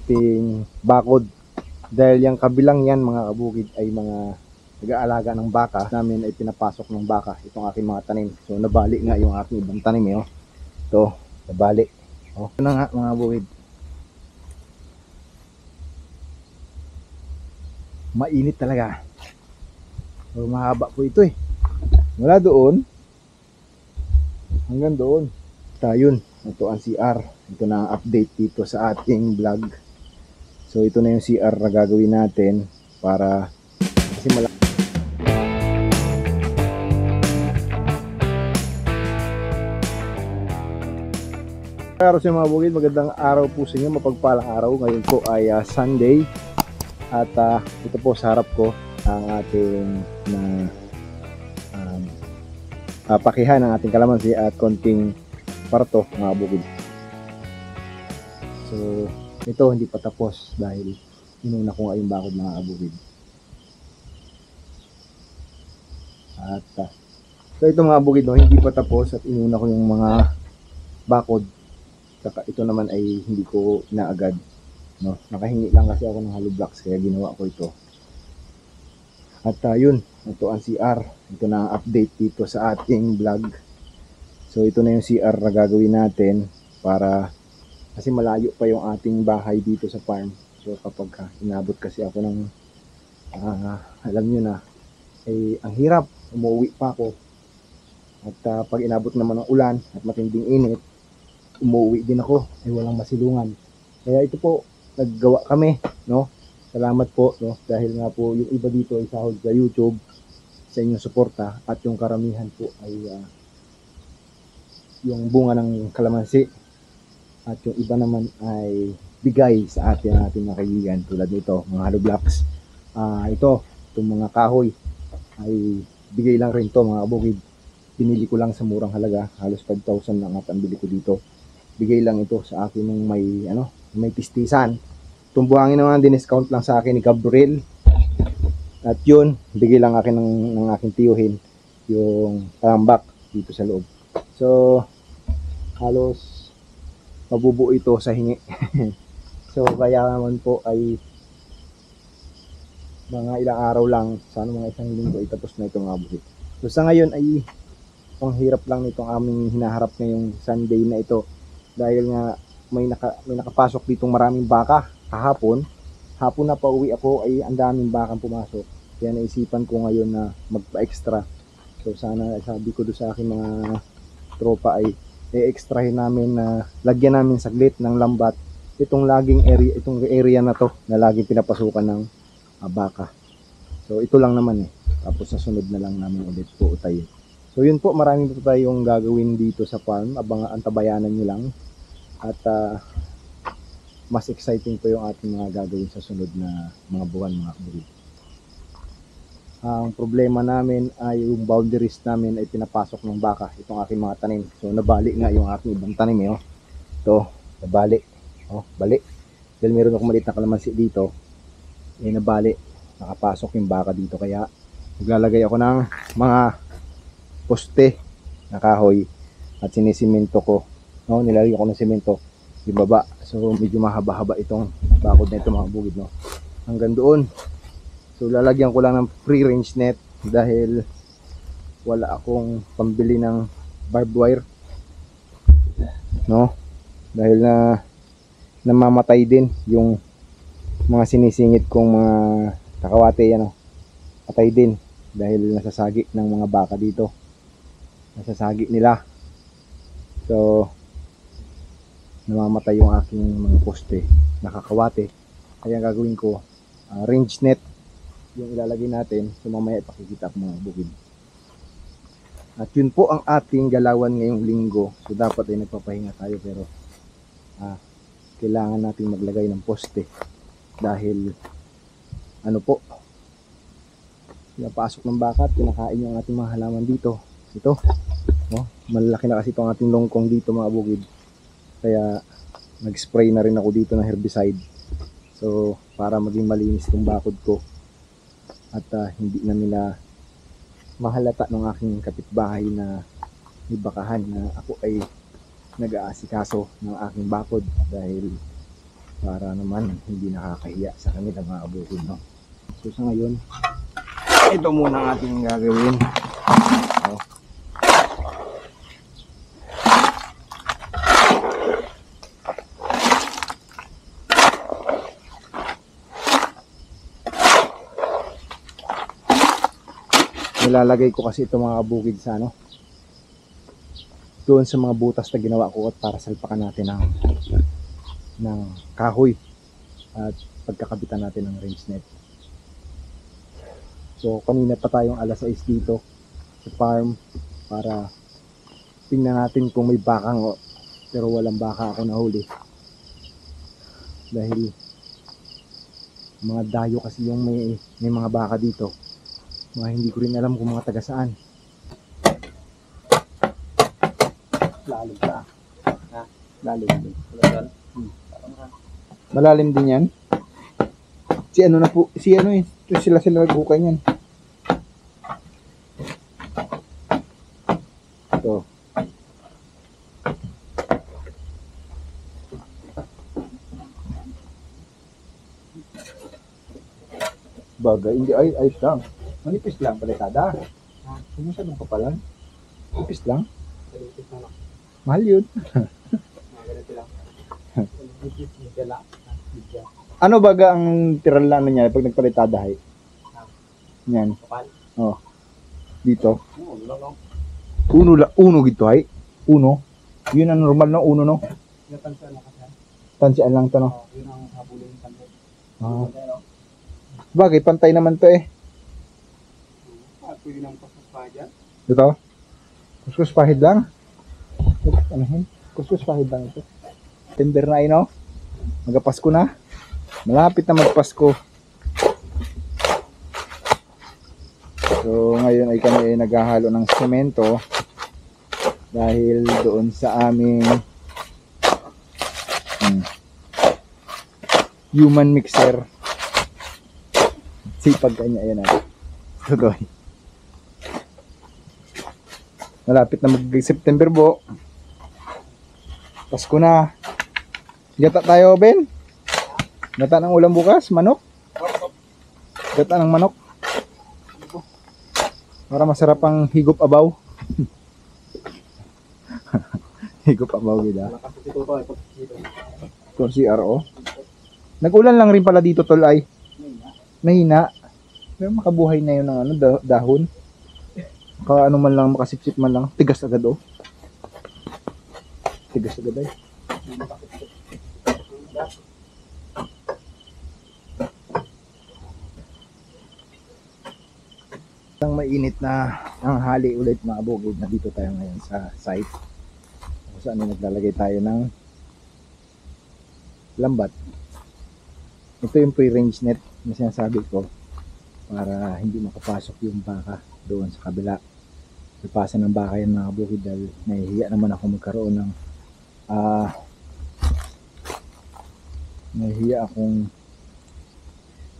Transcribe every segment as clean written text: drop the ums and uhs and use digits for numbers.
ating bakod. Dahil yung kabilang yan mga kabukid ay mga nag-aalaga ng baka namin, ay pinapasok ng baka itong aking mga tanim. So nabali nga yung aking ibang tanim eh, oh. Ito, nabali. Oh, ito na nga mga kabukid. Mainit talaga. So mahaba po ito eh. Mula doon hanggang doon. Yun, ito ang CR. Ito na ang update dito sa ating vlog. So ito na yung CR na gagawin natin para kasi araw sa mga bukid, magandang araw po sa inyo, mapagpalang araw. Ngayon po ay Sunday at ito po sa harap ko ang ating pakihan ng ating kalamansi at konting parto mga bukid. So ito hindi pa tapos dahil inuna ko nga yung bakod mga kabukid. At so ito mga bukid, no, hindi pa tapos at inuna ko yung mga bakod. Saka ito naman ay hindi ko inaagad, no? Nakahingi lang kasi ako ng hollow blocks kaya ginawa ko ito. At yun, ito ang CR. Ito na ang update dito sa ating vlog. So ito na yung CR na gagawin natin para kasi malayo pa yung ating bahay dito sa farm. So kapag inabot kasi ako ng alam nyo na, ay ang hirap, umuwi pa ako. At pag inabot naman ng ulan at matinding init, umuwi din ako, ay walang masilungan. Kaya ito po, naggawa kami, no? Salamat po, no? Dahil nga po yung iba dito ay sahod sa YouTube sa inyong suporta at yung karamihan po ay yung bunga ng kalamansi at yung iba naman ay bigay sa ating mga kaibigan tulad nito, mga hollow blocks. Itong mga kahoy ay bigay lang rin to mga kabukid. Pinili ko lang sa murang halaga, halos 5,000 lang at ang bili ko dito. Bigay lang ito sa akin ng may tistisan. Itong buhangin naman, diniscount lang sa akin ni Gabriel. At yun, bigay lang akin ng aking tiyuhin yung tambak dito sa loob. So, halos mabubuo ito sa hingi. So, kaya naman po ay mga ilang araw lang, sana mga isang linggo ay tapos na itong abot. So, sa ngayon ay ang hirap lang nitong aming hinaharap ngayong Sunday na ito. Dahil nga may nakapasok ditong maraming baka kahapon. Hapon na pauwi ako ay ang daming bakang pumasok. Kaya naisipan ko ngayon na magpa-extra. So sana sabi ko doon sa aking mga tropa ay i-extrahin namin na lagyan namin saglit ng lambat itong area na to na laging pinapasukan ng baka. So ito lang naman eh. Tapos sa sunod na lang namin ulit po utayin. So yun po, maraming po tayong gagawin dito sa farm. Antabayanan nyo lang. At mas exciting po yung ating mga gagawin sa sunod na mga buwan mga kabukid. Ang problema namin ay yung boundaries namin ay pinapasok ng baka itong aking mga tanim. So nabali nga yung aking ibang tanim eh, oh. Ito, nabali. Oh, bali. Dahil meron akong maliit na kalamansi dito, eh nabali. Nakapasok yung baka dito kaya maglalagay ako ng mga poste na kahoy at sinisimento ko, no? Nilalagay ko ng simento yung baba. So medyo mahaba-haba itong bakod na ito mga bukid, no? Hanggang doon. So lalagyan ko lang ng free range net dahil wala akong pambili ng barbed wire, no? Dahil na namamatay din yung mga sinisingit kong mga kakawate, ano, patay din dahil nasasagi ng mga baka dito, nasasagi nila. So namamatay yung aking mga poste nakakawate. Kaya gagawin ko range net yung ilalagay natin. So mamaya ipakikita ko mga bukid. At yun po ang ating galawan ngayong linggo. So dapat ay nagpapahinga tayo pero kailangan natin maglagay ng poste dahil ano po, pinapasok ng baka at kinakain yung ating mga halaman dito. Ito, no? Malaki na kasi itong ating longkong dito mga bukid. Kaya nag-spray na rin ako dito ng herbicide. So para maging malinis itong bakod ko at hindi na nila mahalata ng aking kapitbahay na may bakahan na ako ay nag-aasikaso ng aking bakod dahil para naman hindi nakakahiya sa kanila mga bukid, no? So sa ngayon, ito muna ang ating gagawin. So, nilalagay ko kasi ito mga bukid sa ano, doon sa mga butas na ginawa ko at para salpakan natin ng kahoy at pagkakabitan natin ng range net. So kanina pa tayong alas 6 dito sa farm para tingnan natin kung may bakang, pero walang baka ako nahuli dahil mga dayo kasi yung may mga baka dito, mga hindi ko rin alam kung mga taga saan. Lalim ka. Ha? Lalim din. Malalim din yan. Si ano na po, si ano eh, sila naghukay niyan. Ito. Bagay, hindi ay ayos lang. Manipis lang palitada. Kumusta nung kapalan? Manipis lang. Mahal yun. Ano baga ang tiralan niya pag nagpalitada hay? Yan. Oh. Dito. Uno gito hay. Uno. Yun ang normal na uno, no? Tansian lang to, no? Yun ang habulin ng tansian. Ah. Bagay, pantay naman to eh. Pwede nang kuskus pahid yan? Ito? Kuskus pahid lang? Anahin? Kuskus pahid lang ito. September na no? Magapasko na. Malapit na magpasko. So ngayon ay kami ay naghahalo ng semento dahil doon sa aming human mixer. Sipag kanya, ayan na. Tuloy. Malapit na mag-September po. Pasko na. Gata tayo, Ben. Gata ng ulam bukas, manok. Gata ng manok. Para masarap ang higop abaw. Higop abaw gida. Ito CRO. Nag-ulan lang rin pala dito, tol ay. Mahina. Pero makabuhay na yun ng ano, dahon. Ano man lang, makasipsip man lang. Tigas agad oh. Tigas agad ay. Ang mainit na ang hali ulit mga bukid na dito tayo ngayon sa site. Kung saan naglalagay tayo ng lambat. Ito yung pre-range net na sinasabi ko para hindi makapasok yung baka doon sa kabila. Ipasan ng baka yan mga bukid dahil nahihiya naman ako magkaroon ng nahihiya akong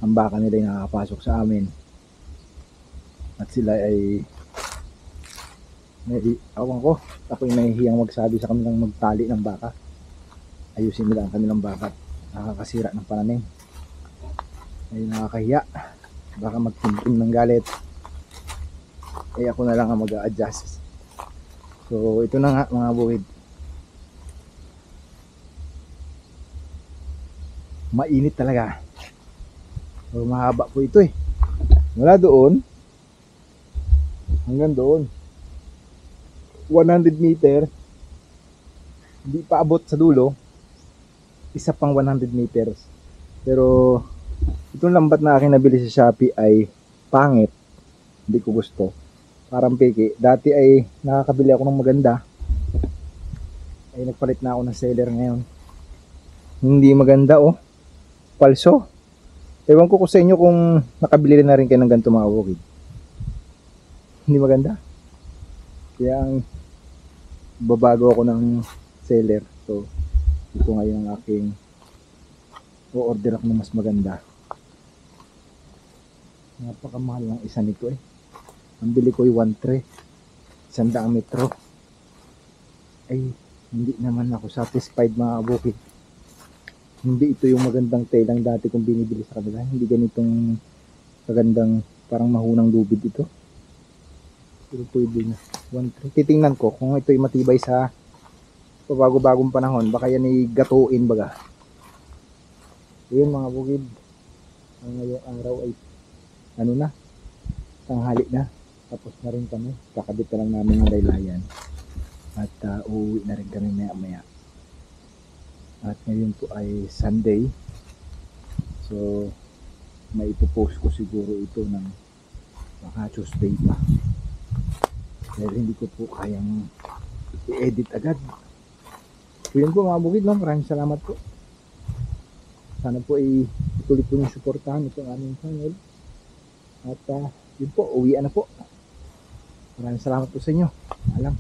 ang baka nila yung nakakapasok sa amin at sila ay awan ko, ako yung nahihiyang magsabi sa kanilang magtali ng baka. Ayusin nila ang kanilang baka, nakakasira ng pananim ay nakakahiya, baka magtimtim ng galit. Eh ako na lang ang mag-a-adjust. So ito na nga mga bukid, mainit talaga. So mahaba po ito eh, mula doon hanggang doon 100 meter, hindi pa abot sa dulo, isa pang 100 meters. Pero itong lambat na aking nabili sa Shopee ay pangit, hindi ko gusto, parang peke. Dati ay nakakabili ako ng maganda, ay nagpalit na ako ng seller ngayon, hindi maganda oh, palso. Ewan ko sa inyo kung nakabili na rin kayo ng ganito mga bukid, hindi maganda. Kaya ang babago ako ng seller. So ito ngayon ang aking o-order ako ng mas maganda. Napakamahal ng isa nito eh. Ang bili ko ay 1.3, 100 metro. Ay Hindi naman ako satisfied mga kabukid. Hindi ito yung magandang telang dati kong binibili sa kanila. Hindi ganitong kagandang, parang mahunang lubid ito. Pero pwede na. 1.3. Titingnan ko kung ito'y matibay sa pabago-bagong panahon. Baka yan ay gatuin baga. Ayun mga bukid. Ang ngayong araw ay ano na, tanghali na. Tapos na rin kami. Kakabit na lang namin ang laylayan. At uuwi na rin kami maya-maya. At ngayon po ay Sunday. So, may ipopost ko siguro ito ng baka Tuesday pa. Dahil hindi ko po kayang i-edit agad. So yun po mga bukid, no? Maraming salamat po. Sana po ay ituloy po yung suportahan itong aming channel. At yun po, uwian na po. Maraming salamat po sa inyo. Alam.